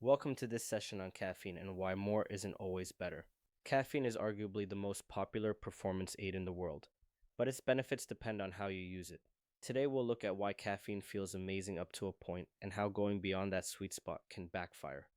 Welcome to this session on caffeine and why more isn't always better. Caffeine is arguably the most popular performance aid in the world, but its benefits depend on how you use it. Today we'll look at why caffeine feels amazing up to a point and how going beyond that sweet spot can backfire.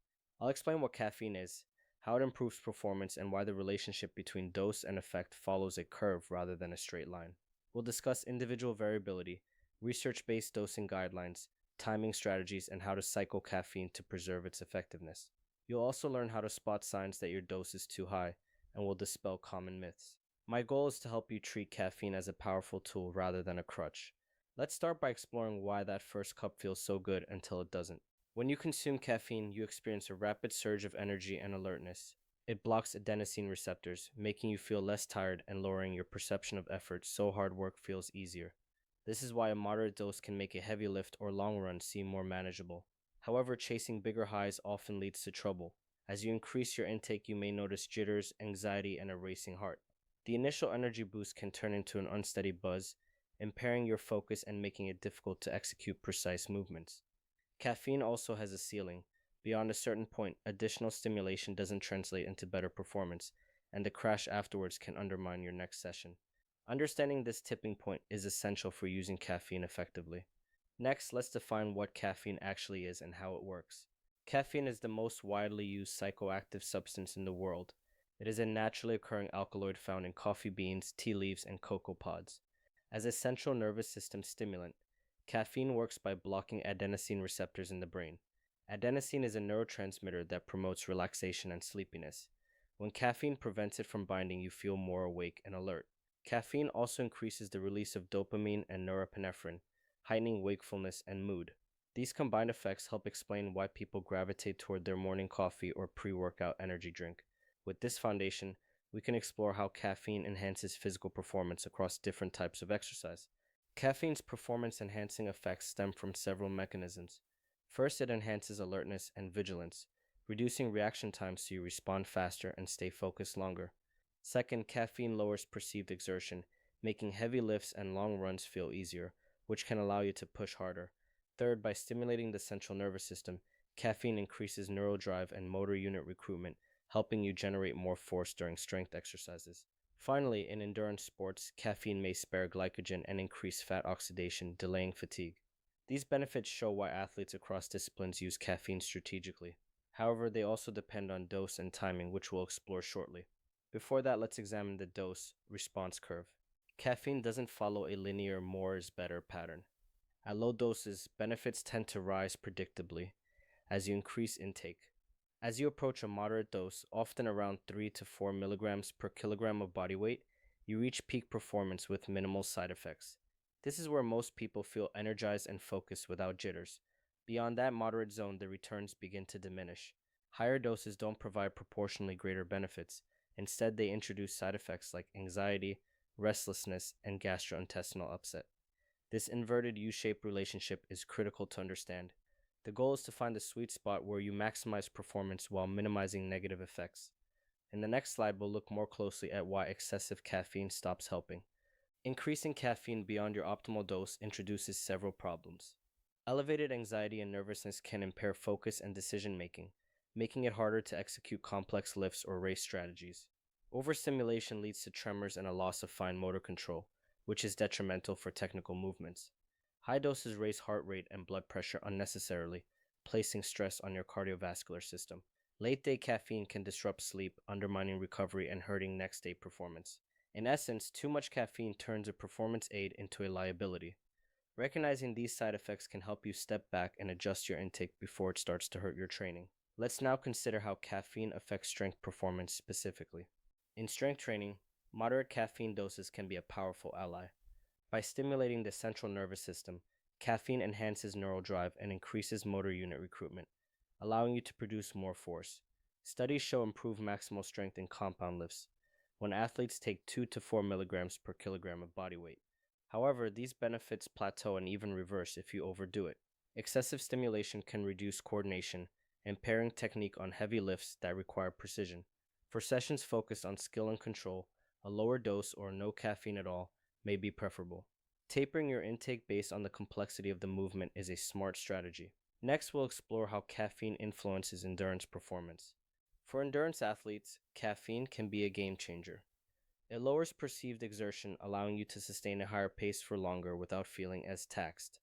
I'll explain what caffeine is, how it improves performance, and why the relationship between dose and effect follows a curve rather than a straight line. We'll discuss individual variability, research-based dosing guidelines, timing strategies, and how to cycle caffeine to preserve its effectiveness. You'll also learn how to spot signs that your dose is too high, and will dispel common myths. My goal is to help you treat caffeine as a powerful tool rather than a crutch. Let's start by exploring why that first cup feels so good until it doesn't. When you consume caffeine, you experience a rapid surge of energy and alertness. It blocks adenosine receptors, making you feel less tired and lowering your perception of effort so hard work feels easier. This is why a moderate dose can make a heavy lift or long run seem more manageable. However, chasing bigger highs often leads to trouble. As you increase your intake, you may notice jitters, anxiety, and a racing heart. The initial energy boost can turn into an unsteady buzz, impairing your focus and making it difficult to execute precise movements. Caffeine also has a ceiling. Beyond a certain point, additional stimulation doesn't translate into better performance, and the crash afterwards can undermine your next session. Understanding this tipping point is essential for using caffeine effectively. Next, let's define what caffeine actually is and how it works. Caffeine is the most widely used psychoactive substance in the world. It is a naturally occurring alkaloid found in coffee beans, tea leaves, and cocoa pods. As a central nervous system stimulant, caffeine works by blocking adenosine receptors in the brain. Adenosine is a neurotransmitter that promotes relaxation and sleepiness. When caffeine prevents it from binding, you feel more awake and alert. Caffeine also increases the release of dopamine and norepinephrine, heightening wakefulness and mood. These combined effects help explain why people gravitate toward their morning coffee or pre-workout energy drink. With this foundation, we can explore how caffeine enhances physical performance across different types of exercise. Caffeine's performance-enhancing effects stem from several mechanisms. First, it enhances alertness and vigilance, reducing reaction times so you respond faster and stay focused longer. Second, caffeine lowers perceived exertion, making heavy lifts and long runs feel easier, which can allow you to push harder. Third, by stimulating the central nervous system, caffeine increases neural drive and motor unit recruitment, helping you generate more force during strength exercises. Finally, in endurance sports, caffeine may spare glycogen and increase fat oxidation, delaying fatigue. These benefits show why athletes across disciplines use caffeine strategically. However, they also depend on dose and timing, which we'll explore shortly. Before that, let's examine the dose-response curve. Caffeine doesn't follow a linear more is better pattern. At low doses, benefits tend to rise predictably as you increase intake. As you approach a moderate dose, often around 3 to 4 milligrams per kilogram of body weight, you reach peak performance with minimal side effects. This is where most people feel energized and focused without jitters. Beyond that moderate zone, the returns begin to diminish. Higher doses don't provide proportionally greater benefits. Instead, they introduce side effects like anxiety, restlessness, and gastrointestinal upset. This inverted U-shaped relationship is critical to understand. The goal is to find the sweet spot where you maximize performance while minimizing negative effects. In the next slide, we'll look more closely at why excessive caffeine stops helping. Increasing caffeine beyond your optimal dose introduces several problems. Elevated anxiety and nervousness can impair focus and decision making, making it harder to execute complex lifts or race strategies. Overstimulation leads to tremors and a loss of fine motor control, which is detrimental for technical movements. High doses raise heart rate and blood pressure unnecessarily, placing stress on your cardiovascular system. Late-day caffeine can disrupt sleep, undermining recovery and hurting next-day performance. In essence, too much caffeine turns a performance aid into a liability. Recognizing these side effects can help you step back and adjust your intake before it starts to hurt your training. Let's now consider how caffeine affects strength performance specifically. In strength training, moderate caffeine doses can be a powerful ally. By stimulating the central nervous system, caffeine enhances neural drive and increases motor unit recruitment, allowing you to produce more force. Studies show improved maximal strength in compound lifts when athletes take 2 to 4 milligrams per kilogram of body weight. However, these benefits plateau and even reverse if you overdo it. Excessive stimulation can reduce coordination, impairing technique on heavy lifts that require precision. For sessions focused on skill and control, a lower dose or no caffeine at all may be preferable. Tapering your intake based on the complexity of the movement is a smart strategy. Next, we'll explore how caffeine influences endurance performance. For endurance athletes, caffeine can be a game changer. It lowers perceived exertion, allowing you to sustain a higher pace for longer without feeling as taxed.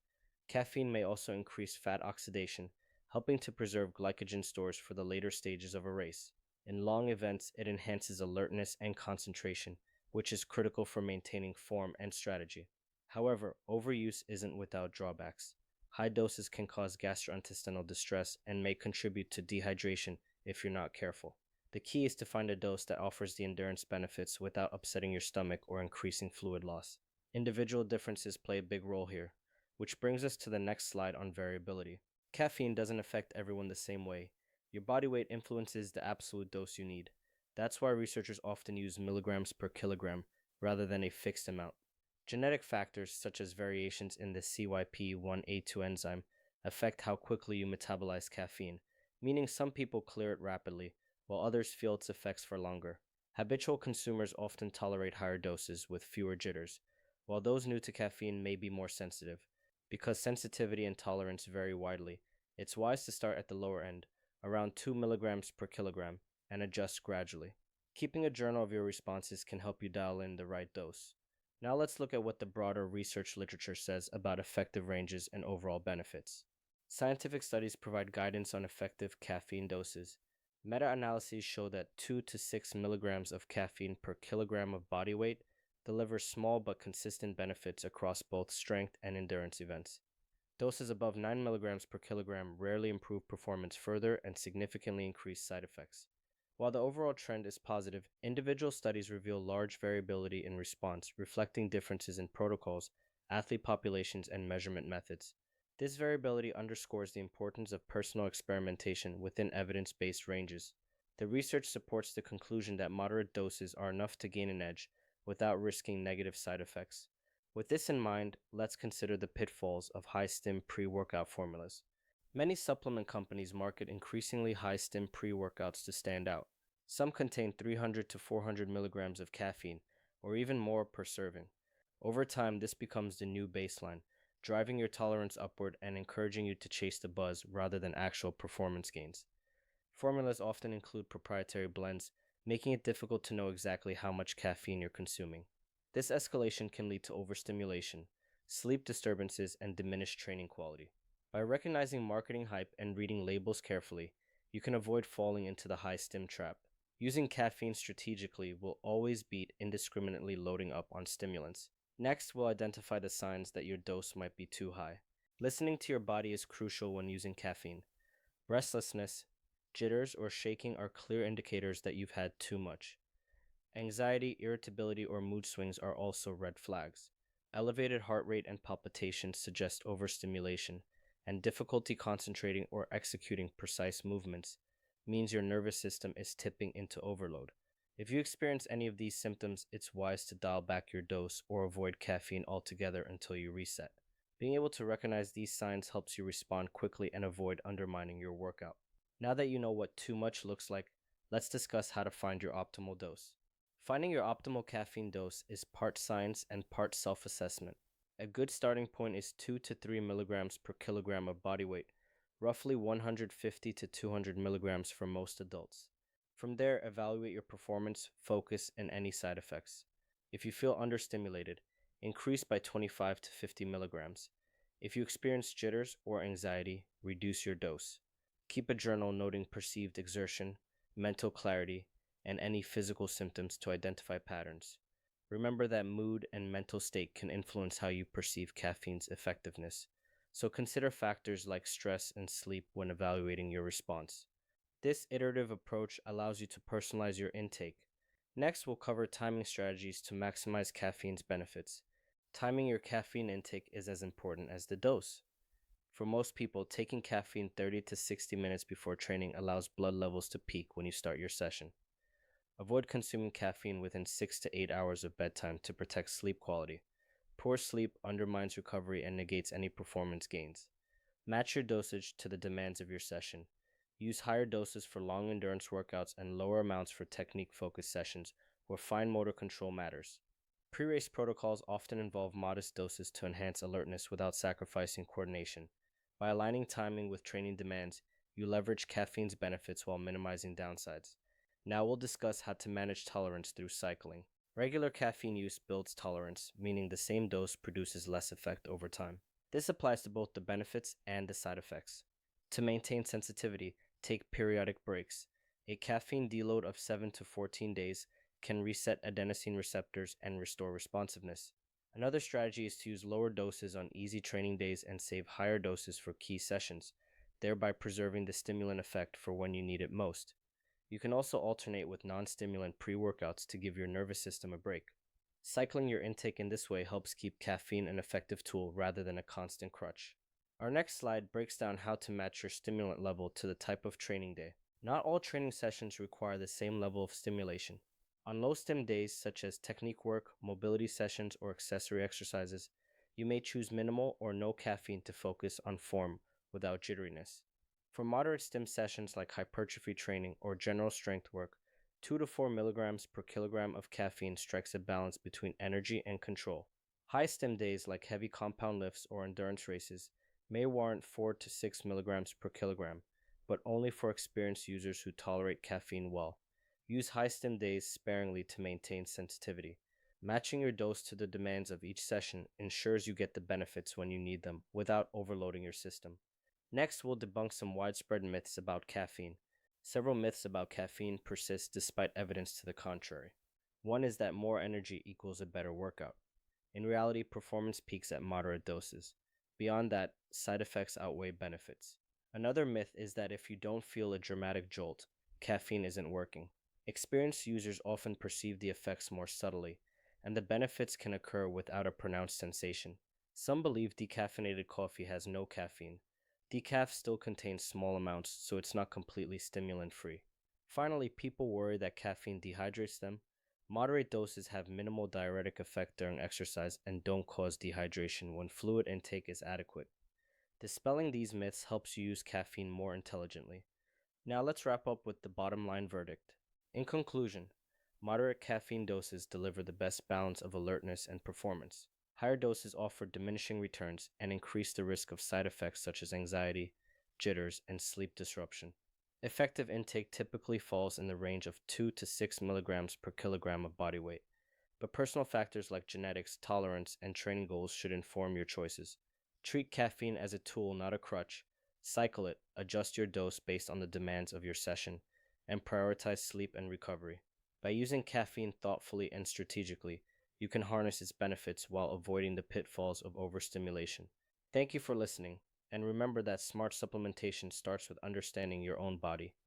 Caffeine may also increase fat oxidation, helping to preserve glycogen stores for the later stages of a race. In long events, it enhances alertness and concentration, which is critical for maintaining form and strategy. However, overuse isn't without drawbacks. High doses can cause gastrointestinal distress and may contribute to dehydration if you're not careful. The key is to find a dose that offers the endurance benefits without upsetting your stomach or increasing fluid loss. Individual differences play a big role here, which brings us to the next slide on variability. Caffeine doesn't affect everyone the same way. Your body weight influences the absolute dose you need. That's why researchers often use milligrams per kilogram rather than a fixed amount. Genetic factors such as variations in the CYP1A2 enzyme affect how quickly you metabolize caffeine, meaning some people clear it rapidly, while others feel its effects for longer. Habitual consumers often tolerate higher doses with fewer jitters, while those new to caffeine may be more sensitive. Because sensitivity and tolerance vary widely, it's wise to start at the lower end, around 2 milligrams per kilogram, and adjust gradually. Keeping a journal of your responses can help you dial in the right dose. Now let's look at what the broader research literature says about effective ranges and overall benefits. Scientific studies provide guidance on effective caffeine doses. Meta-analyses show that 2 to 6 milligrams of caffeine per kilogram of body weight delivers small but consistent benefits across both strength and endurance events. Doses above 9 milligrams per kilogram rarely improve performance further and significantly increase side effects. While the overall trend is positive, individual studies reveal large variability in response, reflecting differences in protocols, athlete populations, and measurement methods. This variability underscores the importance of personal experimentation within evidence-based ranges. The research supports the conclusion that moderate doses are enough to gain an edge without risking negative side effects. With this in mind, let's consider the pitfalls of high-stim pre-workout formulas. Many supplement companies market increasingly high-stim pre-workouts to stand out. Some contain 300 to 400 milligrams of caffeine, or even more per serving. Over time, this becomes the new baseline, driving your tolerance upward and encouraging you to chase the buzz rather than actual performance gains. Formulas often include proprietary blends, making it difficult to know exactly how much caffeine you're consuming. This escalation can lead to overstimulation, sleep disturbances, and diminished training quality. By recognizing marketing hype and reading labels carefully, you can avoid falling into the high stim trap. Using caffeine strategically will always beat indiscriminately loading up on stimulants. Next, we'll identify the signs that your dose might be too high. Listening to your body is crucial when using caffeine. Restlessness, jitters, or shaking are clear indicators that you've had too much. Anxiety, irritability, or mood swings are also red flags. Elevated heart rate and palpitations suggest overstimulation, and difficulty concentrating or executing precise movements means your nervous system is tipping into overload. If you experience any of these symptoms, it's wise to dial back your dose or avoid caffeine altogether until you reset. Being able to recognize these signs helps you respond quickly and avoid undermining your workout. Now that you know what too much looks like, let's discuss how to find your optimal dose. Finding your optimal caffeine dose is part science and part self-assessment. A good starting point is 2 to 3 milligrams per kilogram of body weight, roughly 150 to 200 milligrams for most adults. From there, evaluate your performance, focus, and any side effects. If you feel understimulated, increase by 25 to 50 milligrams. If you experience jitters or anxiety, reduce your dose. Keep a journal noting perceived exertion, mental clarity, and any physical symptoms to identify patterns. Remember that mood and mental state can influence how you perceive caffeine's effectiveness, so consider factors like stress and sleep when evaluating your response. This iterative approach allows you to personalize your intake. Next, we'll cover timing strategies to maximize caffeine's benefits. Timing your caffeine intake is as important as the dose. For most people, taking caffeine 30 to 60 minutes before training allows blood levels to peak when you start your session. Avoid consuming caffeine within 6 to 8 hours of bedtime to protect sleep quality. Poor sleep undermines recovery and negates any performance gains. Match your dosage to the demands of your session. Use higher doses for long endurance workouts and lower amounts for technique-focused sessions where fine motor control matters. Pre-race protocols often involve modest doses to enhance alertness without sacrificing coordination. By aligning timing with training demands, you leverage caffeine's benefits while minimizing downsides. Now we'll discuss how to manage tolerance through cycling. Regular caffeine use builds tolerance, meaning the same dose produces less effect over time. This applies to both the benefits and the side effects. To maintain sensitivity, take periodic breaks. A caffeine deload of 7 to 14 days can reset adenosine receptors and restore responsiveness. Another strategy is to use lower doses on easy training days and save higher doses for key sessions, thereby preserving the stimulant effect for when you need it most. You can also alternate with non-stimulant pre-workouts to give your nervous system a break. Cycling your intake in this way helps keep caffeine an effective tool rather than a constant crutch. Our next slide breaks down how to match your stimulant level to the type of training day. Not all training sessions require the same level of stimulation. On low-stim days, such as technique work, mobility sessions, or accessory exercises, you may choose minimal or no caffeine to focus on form without jitteriness. For moderate stim sessions like hypertrophy training or general strength work, 2 to 4 milligrams per kilogram of caffeine strikes a balance between energy and control. High stim days like heavy compound lifts or endurance races may warrant 4 to 6 milligrams per kilogram, but only for experienced users who tolerate caffeine well. Use high stim days sparingly to maintain sensitivity. Matching your dose to the demands of each session ensures you get the benefits when you need them without overloading your system. Next, we'll debunk some widespread myths about caffeine. Several myths about caffeine persist despite evidence to the contrary. One is that more energy equals a better workout. In reality, performance peaks at moderate doses. Beyond that, side effects outweigh benefits. Another myth is that if you don't feel a dramatic jolt, caffeine isn't working. Experienced users often perceive the effects more subtly, and the benefits can occur without a pronounced sensation. Some believe decaffeinated coffee has no caffeine. Decaf still contains small amounts, so it's not completely stimulant-free. Finally, people worry that caffeine dehydrates them. Moderate doses have minimal diuretic effect during exercise and don't cause dehydration when fluid intake is adequate. Dispelling these myths helps you use caffeine more intelligently. Now let's wrap up with the bottom line verdict. In conclusion, moderate caffeine doses deliver the best balance of alertness and performance. Higher doses offer diminishing returns and increase the risk of side effects such as anxiety, jitters, and sleep disruption. Effective intake typically falls in the range of 2 to 6 milligrams per kilogram of body weight, but personal factors like genetics, tolerance, and training goals should inform your choices. Treat caffeine as a tool, not a crutch. Cycle it, adjust your dose based on the demands of your session, and prioritize sleep and recovery. By using caffeine thoughtfully and strategically, you can harness its benefits while avoiding the pitfalls of overstimulation. Thank you for listening, and remember that smart supplementation starts with understanding your own body.